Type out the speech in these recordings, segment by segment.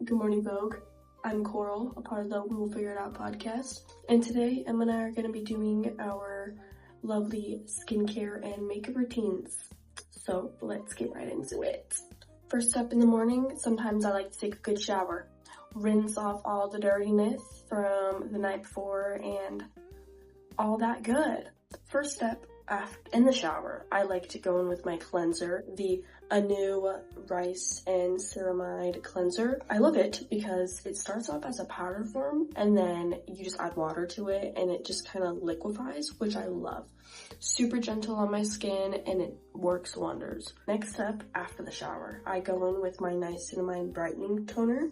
Good morning, Vogue. I'm Coral, a part of the We'll Figure It Out podcast, and today Emma and I are going to be doing our lovely skincare and makeup routines. So let's get right into it. First up in the morning, sometimes I like to take a good shower, rinse off all the dirtiness from the night before and all that good. First step, in the shower, I like to go in with my cleanser, the Anew Rice and Ceramide Cleanser. I love it because it starts off as a powder form and then you just add water to it and it just kind of liquefies, which I love. Super gentle on my skin and it works wonders. Next up, after the shower, I go in with my Niacinamide Brightening Toner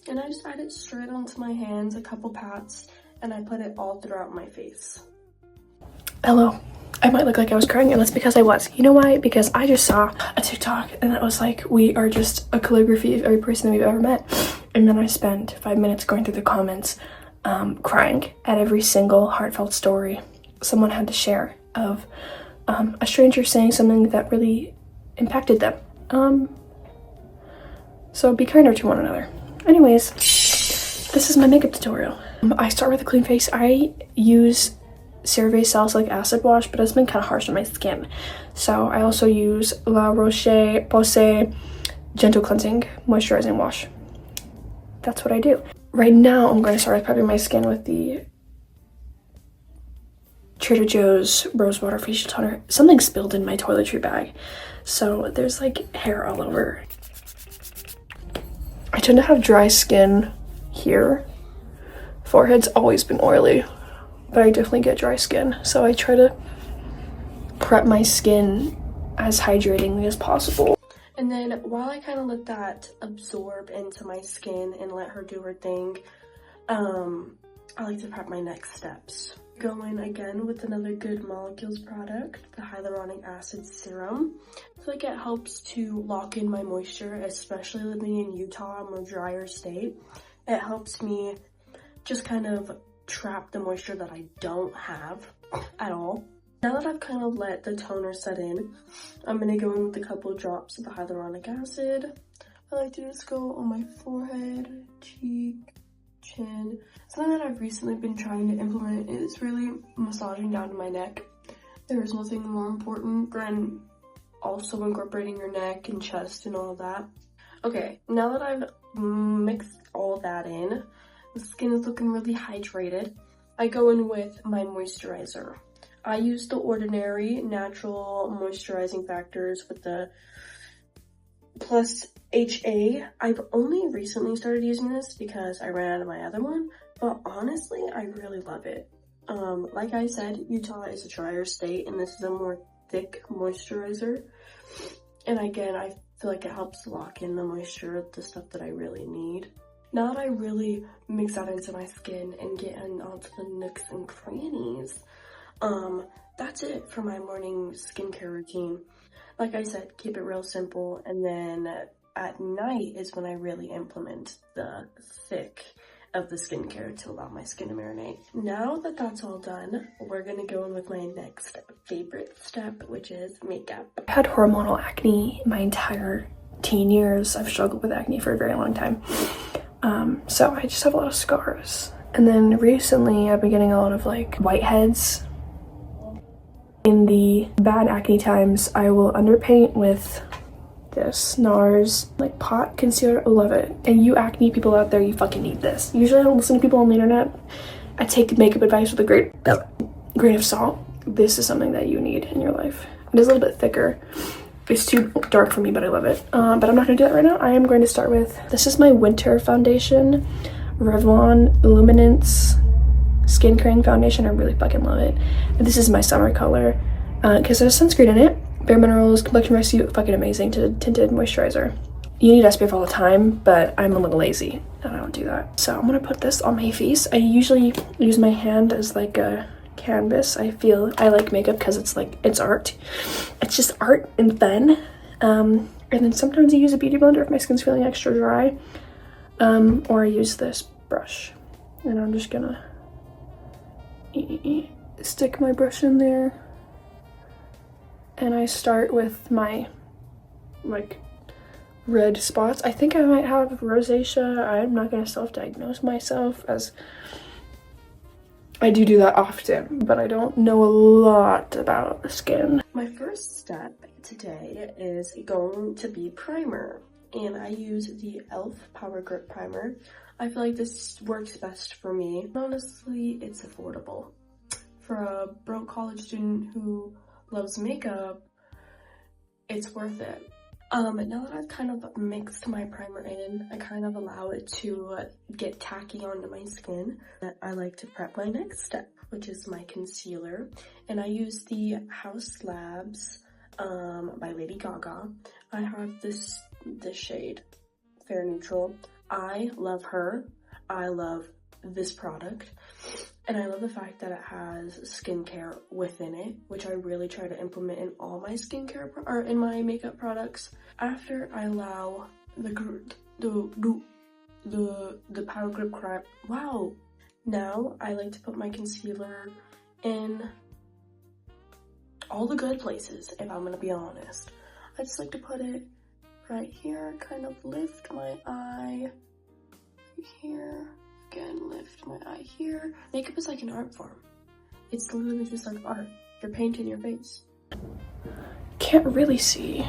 and I just add it straight onto my hands, a couple pats, and I put it all throughout my face. Hello. I might look like I was crying, and that's because I was. You know why? Because I just saw a TikTok, and it was like, we are just a calligraphy of every person that we've ever met. And then I spent 5 minutes going through the comments, crying at every single heartfelt story someone had to share of a stranger saying something that really impacted them. So be kinder to one another. Anyways, this is my makeup tutorial. I start with a clean face. I use CeraVe Salicylic Acid Wash, but it's been kind of harsh on my skin. So I also use La Roche-Posay Gentle Cleansing Moisturizing Wash. That's what I do. Right now, I'm going to start with prepping my skin with the Trader Joe's Rose Water Facial Toner. Something spilled in my toiletry bag, so there's like hair all over. I tend to have dry skin here. Forehead's always been oily, but I definitely get dry skin, so I try to prep my skin as hydratingly as possible. And then while I kind of let that absorb into my skin and let her do her thing, I like to prep my next steps. Go in again with another Good Molecules product, the Hyaluronic Acid Serum. I feel like it helps to lock in my moisture, especially living in Utah, I'm a drier state. It helps me just kind of trap the moisture that I don't have at all. Now that I've kind of let the toner set in, I'm going to go in with a couple drops of the hyaluronic acid. I like to just go on my forehead, cheek, chin. Something that I've recently been trying to implement is really massaging down to my neck. There is nothing more important than also incorporating your neck and chest and all of that. Okay, now that I've mixed all that in, the skin is looking really hydrated. I go in with my moisturizer. I use the Ordinary Natural Moisturizing Factors with the Plus HA. I've only recently started using this because I ran out of my other one, but honestly, I really love it. Like I said, Utah is a drier state, and this is a more thick moisturizer. And again, I feel like it helps lock in the moisture, the stuff that I really need. Now that I really mix that into my skin and get onto the nooks and crannies, that's it for my morning skincare routine. Like I said, keep it real simple, and then at night is when I really implement the thick of the skincare to allow my skin to marinate. Now that that's all done, we're gonna go in with my next favorite step, which is makeup. I had hormonal acne my entire teen years. I've struggled with acne for a very long time. So I just have a lot of scars. And then recently I've been getting a lot of like whiteheads. In the bad acne times, I will underpaint with this NARS like pot concealer. I love it. And you acne people out there, you fucking need this. Usually I don't listen to people on the internet. I take makeup advice with a grain of salt. This is something that you need in your life. It is a little bit thicker. It's too dark for me, but I love it. But I'm not going to do that right now. I am going to start with, this is my winter foundation, Revlon Luminance Skin Cream Foundation. I really fucking love it. And this is my summer color because there's sunscreen in it. Bare Minerals Complexion Rescue, fucking amazing tinted moisturizer. You need SPF all the time, but I'm a little lazy and I don't do that. So I'm going to put this on my face. I usually use my hand as like a canvas. I like makeup because it's like, it's art. It's just art and fun. And then sometimes I use a beauty blender if my skin's feeling extra dry. Or I use this brush. And I'm just gonna stick my brush in there. And I start with my like red spots. I think I might have rosacea. I'm not going to self-diagnose myself, as I do that often, but I don't know a lot about the skin. My first step today is going to be primer, and I use the e.l.f. Power Grip Primer. I feel like this works best for me. Honestly, it's affordable. For a broke college student who loves makeup, it's worth it. Now that I've kind of mixed my primer in, I kind of allow it to get tacky onto my skin. I like to prep my next step, which is my concealer. And I use the Haus Labs by Lady Gaga. I have this shade, Fair Neutral. I love her. I love this product. And I love the fact that it has skincare within it, which I really try to implement in all my skincare or in my makeup products. After I allow the Power Grip Crap. Wow. Now I like to put my concealer in all the good places, if I'm gonna be honest. I just like to put it right here, kind of lift my eye right here. Again, lift my eye here. Makeup is like an art form. It's literally just like art. You're painting your face. Can't really see.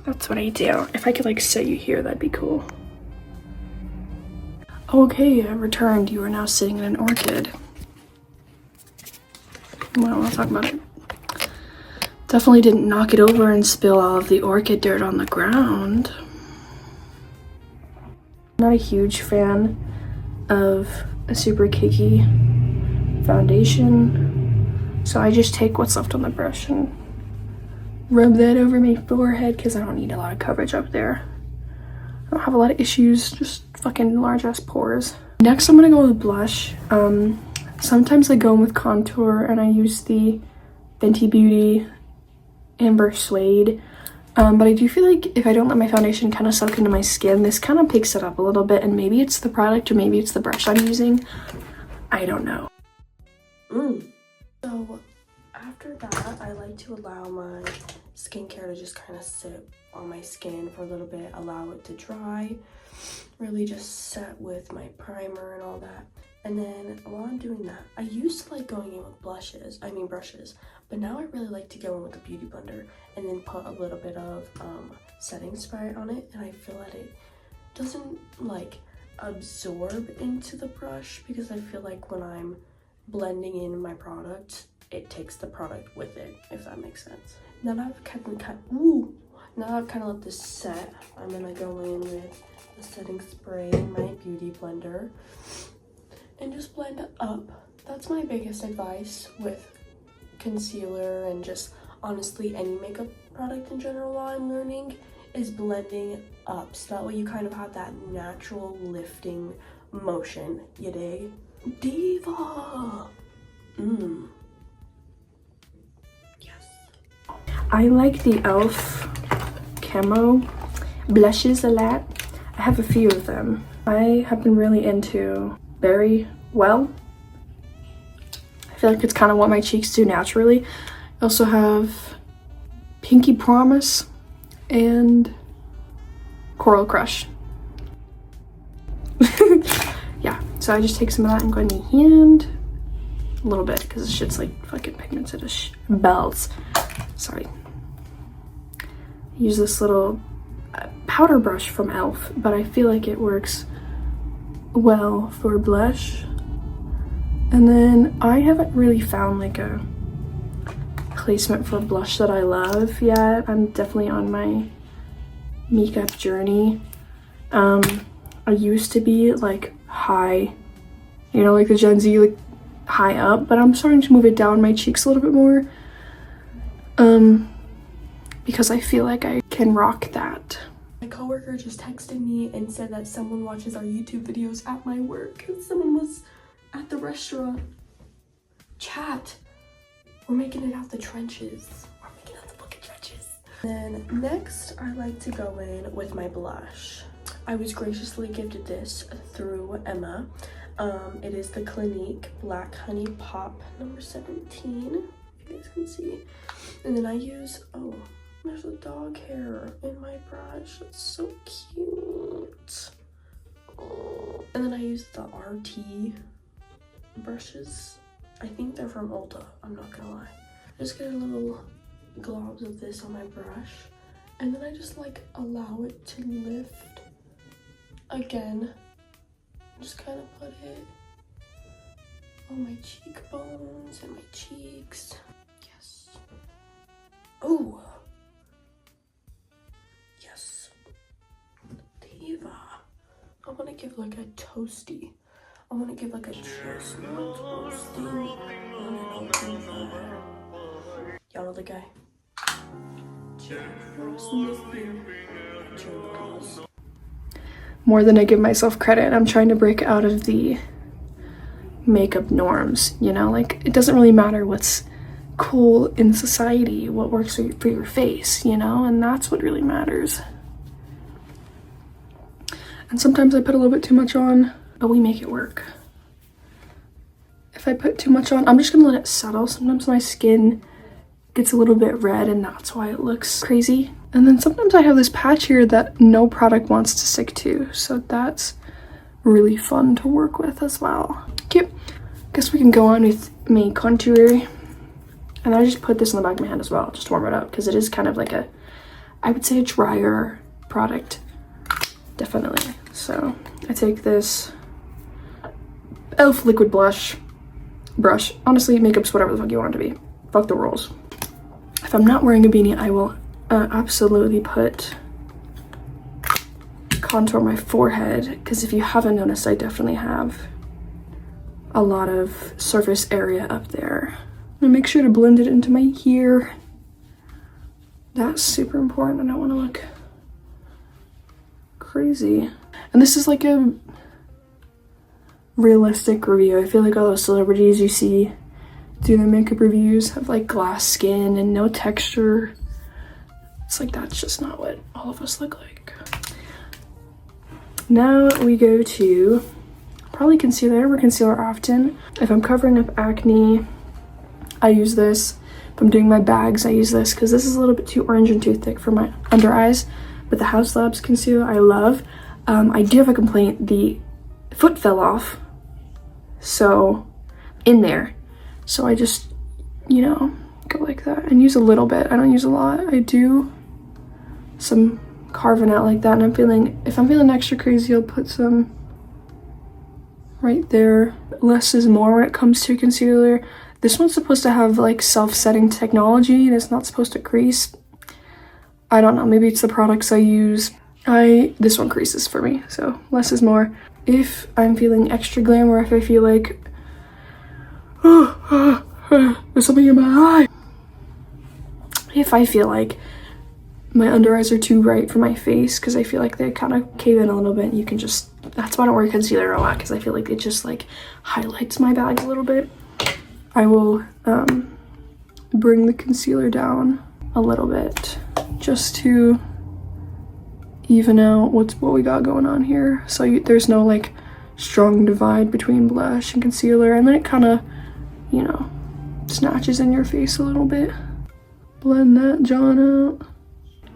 That's what I do. If I could like set you here, that'd be cool. Okay, I returned. You are now sitting in an orchid. Well, I'll talk about it. Definitely didn't knock it over and spill all of the orchid dirt on the ground. Not a huge fan of a super cakey foundation, so I just take what's left on the brush and rub that over my forehead because I don't need a lot of coverage up there. I don't have a lot of issues, just fucking large ass pores. Next I'm gonna go with blush. Sometimes I go in with contour and I use the Fenty Beauty Amber Suede. But I do feel like if I don't let my foundation kind of soak into my skin, this kind of picks it up a little bit, and maybe it's the product or maybe it's the brush I'm using. I don't know. So after that, I like to allow my skincare to just kind of sit on my skin for a little bit, allow it to dry, really just set with my primer and all that. And then while I'm doing that, I used to like going in with brushes, but now I really like to go in with a beauty blender and then put a little bit of setting spray on it, and I feel that it doesn't like absorb into the brush, because I feel like when I'm blending in my product, it takes the product with it, if that makes sense. Now that I've kind of let this set, I'm gonna go in with the setting spray in my beauty blender and just blend it up. That's my biggest advice with concealer and just honestly any makeup product in general while I'm learning, is blending up, so that way you kind of have that natural lifting motion, you dig? Diva! Yes. I like the e.l.f. camo blushes a lot. I have a few of them. I have been really into Very Well. I feel like it's kind of what my cheeks do naturally. I also have Pinky Promise and Coral Crush. Yeah, so I just take some of that and go in my hand. A little bit, because this shit's like fucking pigmented as bells. Sorry. I use this little powder brush from e.l.f., but I feel like it works well for blush. And then I haven't really found like a placement for blush that I love yet. I'm definitely on my makeup journey. I used to be like high, you know, like the Gen Z, like high up, but I'm starting to move it down my cheeks a little bit more, because I feel like I can rock that. My coworker just texted me and said that someone watches our YouTube videos at my work, and someone was at the restaurant. Chat, we're making it out the trenches. We're making out the fucking trenches. Then next, I like to go in with my blush. I was graciously gifted this through Emma. It is the Clinique Black Honey Pop number 17. If you guys can see. And then I use, oh, there's a dog hair in my brush. It's so cute. Oh. And then I use the RT brushes. I think they're from Ulta, I'm not gonna lie. Just get a little globs of this on my brush, and then I just like allow it to lift again. Just kind of put it on my cheekbones and my cheeks. Yes. Oh. Yes. Diva. I want to give like a toasty. I want to give like a chestnut toasty. Y'all know the guy. More than I give myself credit. I'm trying to break out of the makeup norms, you know? Like, it doesn't really matter what's cool in society, what works for your face, you know? And that's what really matters. And sometimes I put a little bit too much on, but we make it work. If I put too much on, I'm just gonna let it settle. Sometimes my skin gets a little bit red and that's why it looks crazy. And then sometimes I have this patch here that no product wants to stick to, so that's really fun to work with as well. Cute. Guess we can go on with my contour. And I just put this in the back of my hand as well, just to warm it up, because it is kind of like a, I would say a drier product, definitely. So I take this e.l.f. liquid brush. Honestly, makeup's whatever the fuck you want it to be. Fuck the rules. If I'm not wearing a beanie, I will absolutely put contour my forehead, because if you haven't noticed, I definitely have a lot of surface area up there. I'm gonna make sure to blend it into my ear. That's super important. I don't want to look crazy. And this is like a realistic review. I feel like all those celebrities you see do their makeup reviews have like glass skin and no texture. It's like, that's just not what all of us look like. Now we go to probably concealer. I wear concealer often. If I'm covering up acne, I use this. If I'm doing my bags, I use this because this is a little bit too orange and too thick for my under eyes. But the Haus Labs concealer I love. I do have a complaint. The foot fell off, so in there. So I just, you know, go like that and use a little bit. I don't use a lot. I do some carving out like that, and if I'm feeling extra crazy, I'll put some right there. Less is more when it comes to concealer. This one's supposed to have like self-setting technology and it's not supposed to crease. I don't know, maybe it's the products I use. This one creases for me, so less is more. If I'm feeling extra glam, or if I feel like there's something in my eye. If I feel like my under eyes are too bright for my face, because I feel like they kind of cave in a little bit, you can just, that's why I don't wear concealer a lot, because I feel like it just like highlights my bags a little bit. I will bring the concealer down a little bit just to even out what we got going on here, so there's no like strong divide between blush and concealer, and then it kind of, you know, snatches in your face a little bit. Blend that John out.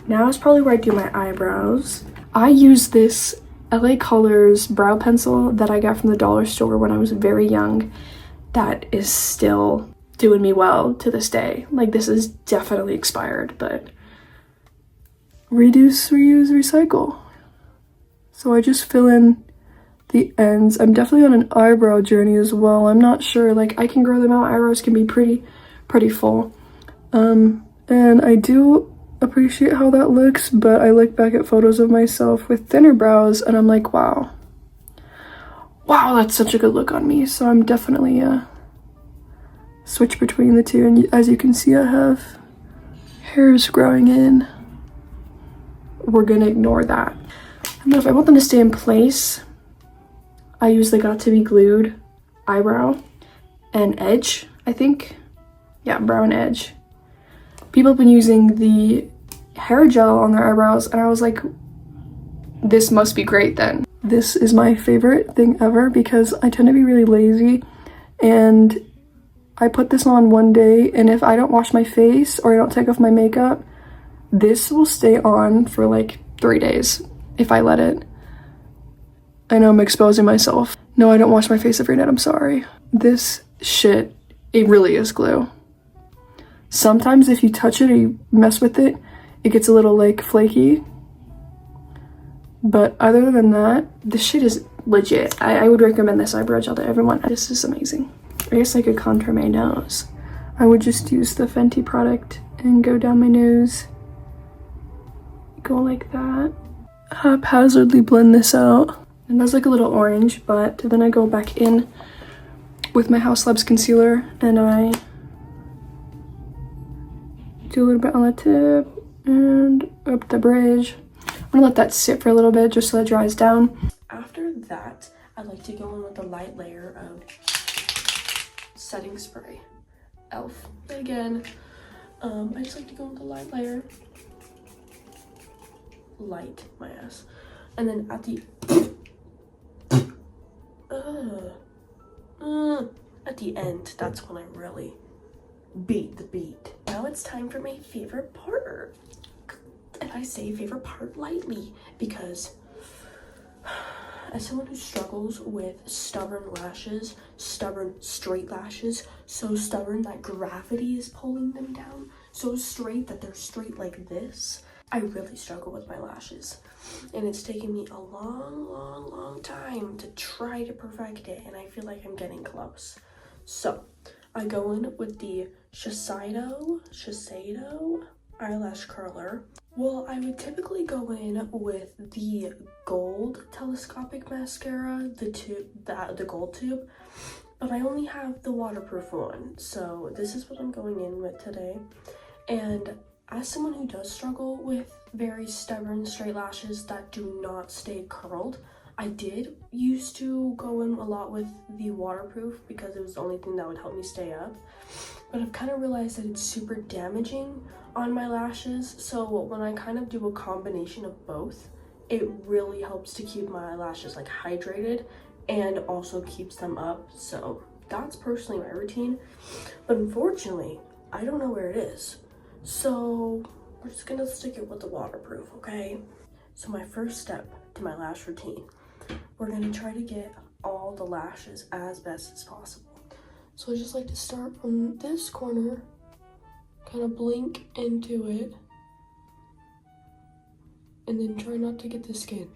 Now is probably where I do my eyebrows. I use this LA Colors brow pencil that I got from the dollar store when I was very young. That is still doing me well to this day. Like, this is definitely expired, but reduce, reuse, recycle. So I just fill in the ends. I'm definitely on an eyebrow journey as well. I'm not sure, like, I can grow them out. Eyebrows can be pretty full. And I do appreciate how that looks, but I look back at photos of myself with thinner brows and I'm like, wow, that's such a good look on me. So I'm definitely switch between the two, and as you can see, I have hairs growing in. We're gonna ignore that. And then if I want them to stay in place, I use the Got To Be Glued eyebrow and edge, I think. Yeah, brow and edge. People have been using the hair gel on their eyebrows, and I was like, this must be great then. This is my favorite thing ever because I tend to be really lazy, and I put this on one day, and if I don't wash my face or I don't take off my makeup, this will stay on for like 3 days if I let it. I know I'm exposing myself. No, I don't wash my face every night, I'm sorry. This shit, it really is glue. Sometimes if you touch it or you mess with it, it gets a little like flaky. But other than that, this shit is legit. I would recommend this eyebrow gel to everyone. This is amazing. I guess I could contour my nose. I would just use the Fenty product and go down my nose. Go like that. Haphazardly blend this out. It does look a little orange, but then I go back in with my Haus Labs concealer and I do a little bit on the tip and up the bridge. I'm gonna let that sit for a little bit just so it dries down. After that, I like to go in with a light layer of setting spray. e.l.f. again. I just like to go with a light layer. Light my ass. And then at the end, that's when I really beat the beat. Now it's time for my favorite part. And I say favorite part lightly because as someone who struggles with stubborn lashes, stubborn straight lashes, so stubborn that gravity is pulling them down, so straight that they're straight like this, I really struggle with my lashes. And it's taken me a long time to try to perfect it, and I feel like I'm getting close. So I go in with the Shiseido eyelash curler. Well, I would typically go in with the gold telescopic mascara, the gold tube, but I only have the waterproof one, so this is what I'm going in with today. And as someone who does struggle with very stubborn straight lashes that do not stay curled, I did used to go in a lot with the waterproof because it was the only thing that would help me stay up. But I've kind of realized that it's super damaging on my lashes. So when I kind of do a combination of both, it really helps to keep my eyelashes like hydrated and also keeps them up. So that's personally my routine. But unfortunately, I don't know where it is. So we're just gonna stick it with the waterproof, okay? So my first step to my lash routine, we're gonna try to get all the lashes as best as possible. So I just like to start from this corner, kind of blink into it, and then try not to get the skin.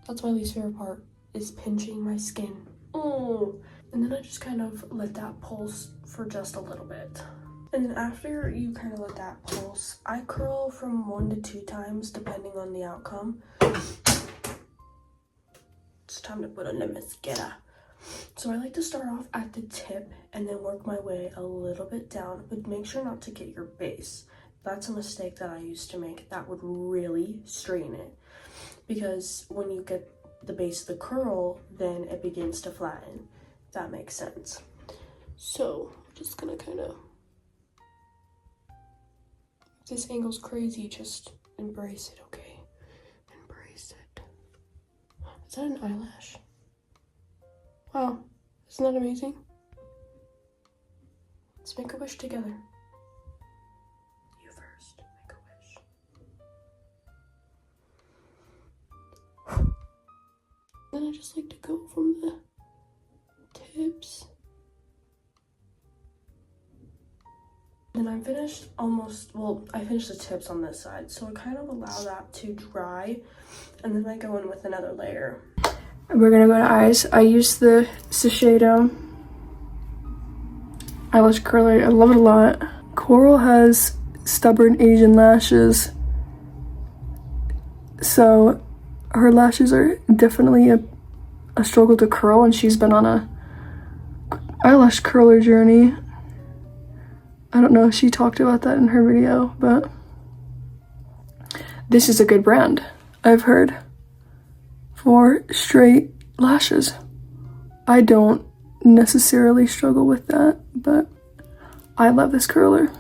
That's my least favorite part, is pinching my skin. Oh, and then I just kind of let that pulse for just a little bit. And then after you kind of let that pulse, I curl from 1 to 2 times depending on the outcome. It's time to put on the mascara. So I like to start off at the tip and then work my way a little bit down, but make sure not to get your base. That's a mistake that I used to make. That would really strain it, because when you get the base of the curl, then it begins to flatten. If that makes sense. So I'm just gonna kind of, if this angle's crazy, just embrace it, okay? Embrace it. Is that an eyelash? Wow, isn't that amazing? Let's make a wish together. You first, make a wish. Then I just like to go from the tips. Then I'm finished I finished the tips on this side, so I kind of allow that to dry, and then I go in with another layer. We're gonna go to eyes. I use the Shiseido eyelash curler. I love it a lot. Coral has stubborn Asian lashes, so her lashes are definitely a struggle to curl, and she's been on a eyelash curler journey. I don't know if she talked about that in her video, but this is a good brand, I've heard, for straight lashes. I don't necessarily struggle with that, but I love this curler.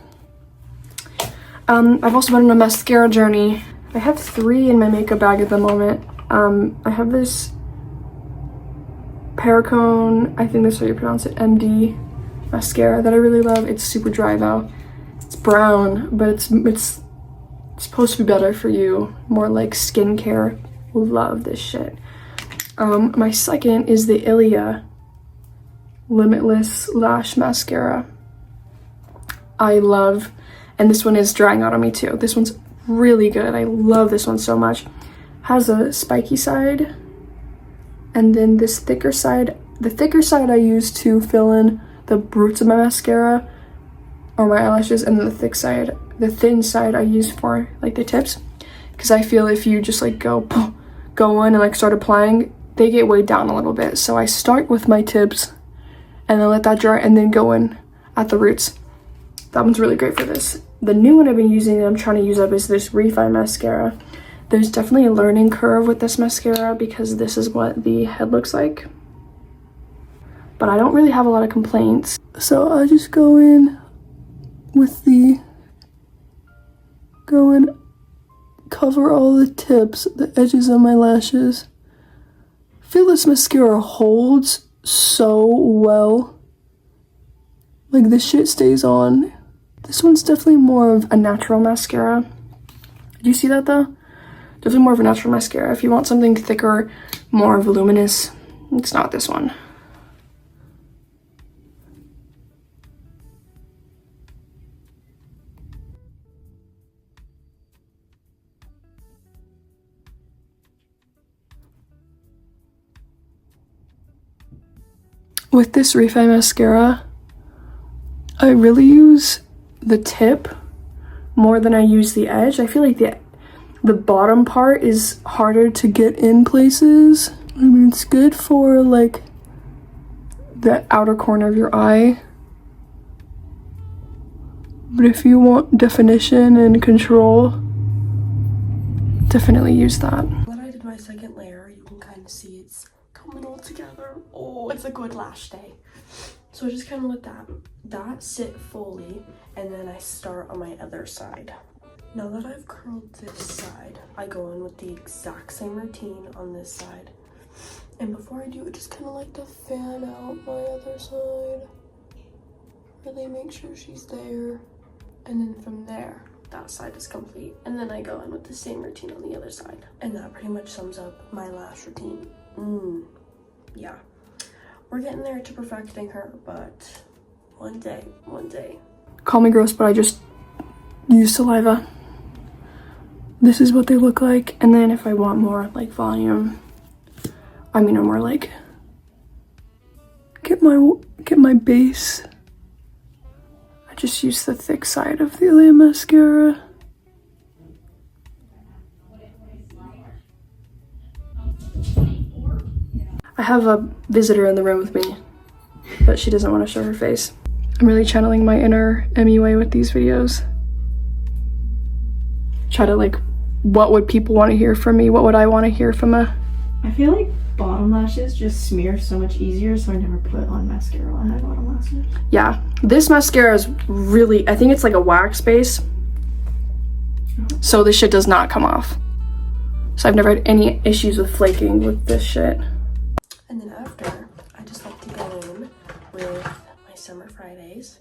I've also been on a mascara journey. I have 3 in my makeup bag at the moment. I have this Perricone, I think that's how you pronounce it, MD mascara that I really love. It's super dry though. It's brown, but it's supposed to be better for you. More like skincare. Love this shit. My second is the Ilia Limitless Lash Mascara. I love, and this one is drying out on me too. This one's really good. I love this one so much. Has a spiky side, and then this thicker side. The thicker side I use to fill in the roots of my mascara or my eyelashes, and then the thin side I use for like the tips, because I feel if you just like go in and like start applying, they get weighed down a little bit. So I start with my tips and then let that dry and then go in at the roots. That one's really great for this. The new one I've been using that I'm trying to use up is this Refine mascara. There's definitely a learning curve with this mascara because this is what the head looks like. But I don't really have a lot of complaints. So I just go in with cover all the tips, the edges of my lashes. I feel this mascara holds so well. Like this shit stays on. This one's definitely more of a natural mascara. Do you see that though? Definitely more of a natural mascara. If you want something thicker, more voluminous, it's not this one. With this Refine mascara, I really use the tip more than I use the edge. I feel like the bottom part is harder to get in places. I mean, it's good for like the outer corner of your eye. But if you want definition and control, definitely use that. Now that I did my second layer, you can kind of see it's coming all together. Oh, it's a good lash day. So I just kind of let that sit fully, and then I start on my other side. Now that I've curled this side, I go in with the exact same routine on this side. And before I do, I just kind of like to fan out my other side. Really make sure she's there. And then from there, that side is complete. And then I go in with the same routine on the other side. And that pretty much sums up my lash routine. Yeah. We're getting there to perfecting her, but one day. Call me gross, but I just use saliva. This is what they look like. And then if I want more like volume, or more like get my base, I just use the thick side of the Ilia mascara. I have a visitor in the room with me, but she doesn't want to show her face. I'm really channeling my inner MUA with these videos. Try to like, what would people want to hear from me? What would I want to hear from a... I feel like bottom lashes just smear so much easier, so I never put on mascara on my bottom lashes. Yeah, this mascara is really, I think it's like a wax base. So this shit does not come off. So I've never had any issues with flaking with this shit. And then after, I just like to go in with my Summer Fridays,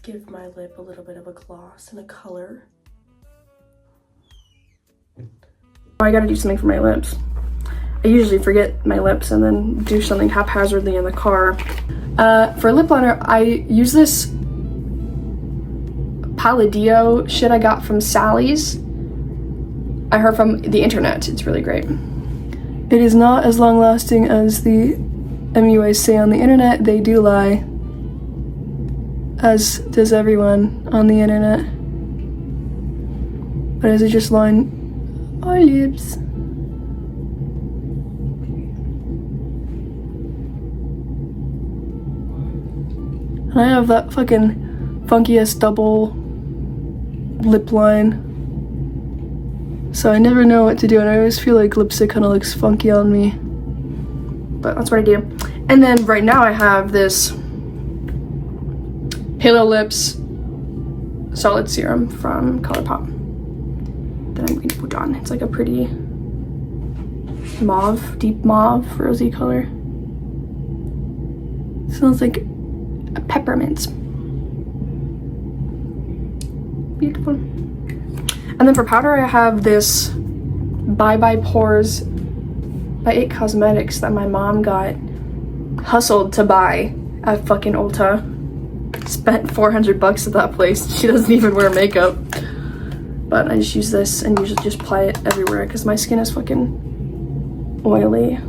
give my lip a little bit of a gloss and a color. I gotta do something for my lips. I usually forget my lips and then do something haphazardly in the car. For lip liner, I use this Palladio shit I got from Sally's. I heard from the internet. It's really great. It is not as long lasting as the MUAs say on the internet. They do lie, as does everyone on the internet. But as I just line our lips. And I have that fucking funky ass double lip line. So I never know what to do, and I always feel like lipstick kind of looks funky on me. But that's what I do. And then right now I have this Halo Lips Solid Serum from ColourPop that I'm going to put on. It's like a pretty mauve, deep mauve, rosy color. It smells like peppermint. Beautiful. And then for powder, I have this Bye Bye Pores by It Cosmetics that my mom got hustled to buy at fucking Ulta. Spent $400 at that place. She doesn't even wear makeup. But I just use this and usually just apply it everywhere because my skin is fucking oily.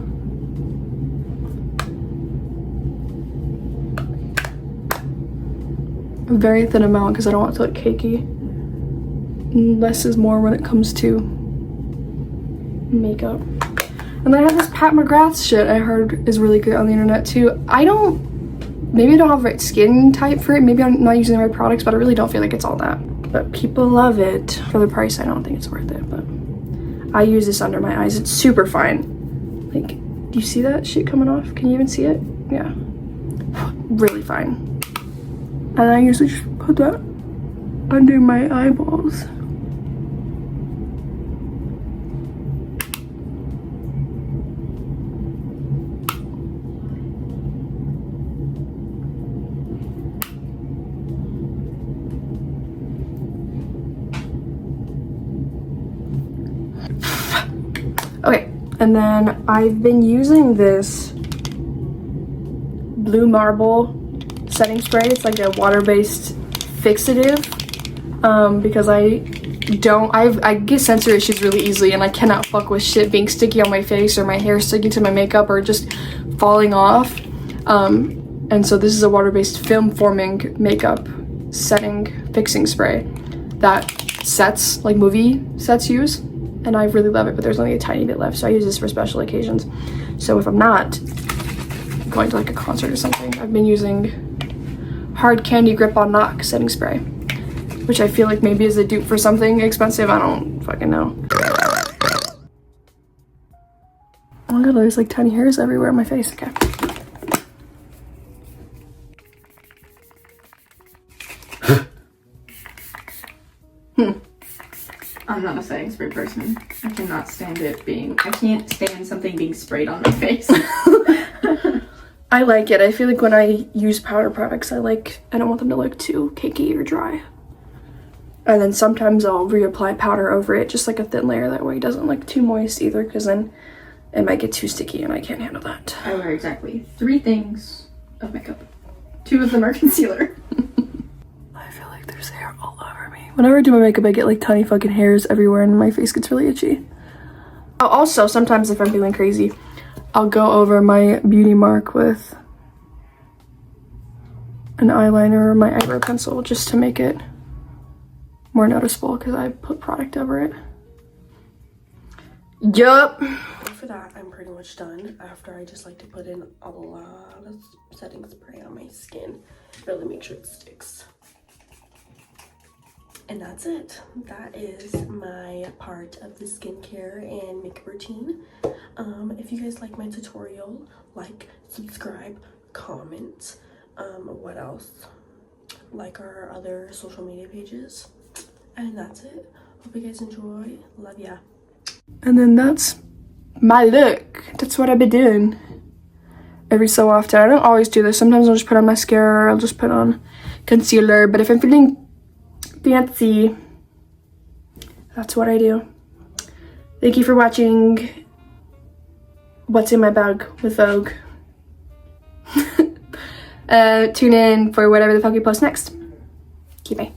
A very thin amount because I don't want it to look cakey. Less is more when it comes to makeup. And then I have this Pat McGrath shit I heard is really great on the internet too. Maybe I don't have the right skin type for it. Maybe I'm not using the right products, but I really don't feel like it's all that. But people love it. For the price, I don't think it's worth it, but I use this under my eyes. It's super fine. Like, do you see that shit coming off? Can you even see it? Yeah. Really fine. And I usually just put that under my eyeballs. Okay, and then I've been using this Blue Marble setting spray. It's like a water-based fixative because I get sensor issues really easily and I cannot fuck with shit being sticky on my face or my hair sticking to my makeup or just falling off. And so this is a water-based film forming makeup setting fixing spray that sets, like movie sets use, and I really love it, but there's only a tiny bit left, so I use this for special occasions. So if I'm not going to like a concert or something, I've been using Hard Candy Grip On Knock setting spray, which I feel like maybe is a dupe for something expensive. I don't fucking know. Oh my god, there's like tiny hairs everywhere on my face. Okay. I'm not a setting spray person. I cannot stand it being, I can't stand something being sprayed on my face. I like it. I feel like when I use powder products, I don't want them to look too cakey or dry. And then sometimes I'll reapply powder over it, just like a thin layer, that way it doesn't look too moist either, because then it might get too sticky and I can't handle that. I wear exactly 3 things of makeup. 2 of them are concealer. I feel like there's hair all over me. Whenever I do my makeup, I get like tiny fucking hairs everywhere and my face gets really itchy. Oh, also, sometimes if I'm feeling crazy, I'll go over my beauty mark with an eyeliner or my eyebrow pencil just to make it more noticeable because I put product over it. Yup. For that, I'm pretty much done. After, I just like to put in a lot of setting spray on my skin. Really make sure it sticks. And that's it. That is my part of the skincare and makeup routine. If you guys like my tutorial, like, subscribe, comment. What else? Like our other social media pages. And that's it. Hope you guys enjoy. Love ya. And then that's my look. That's what I've been doing every so often. I don't always do this. Sometimes I'll just put on mascara or I'll just put on concealer. But if I'm feeling fancy, that's what I do. Thank you for watching What's in My Bag with Vogue. Tune in for whatever the fuck we post next. Okay, bye.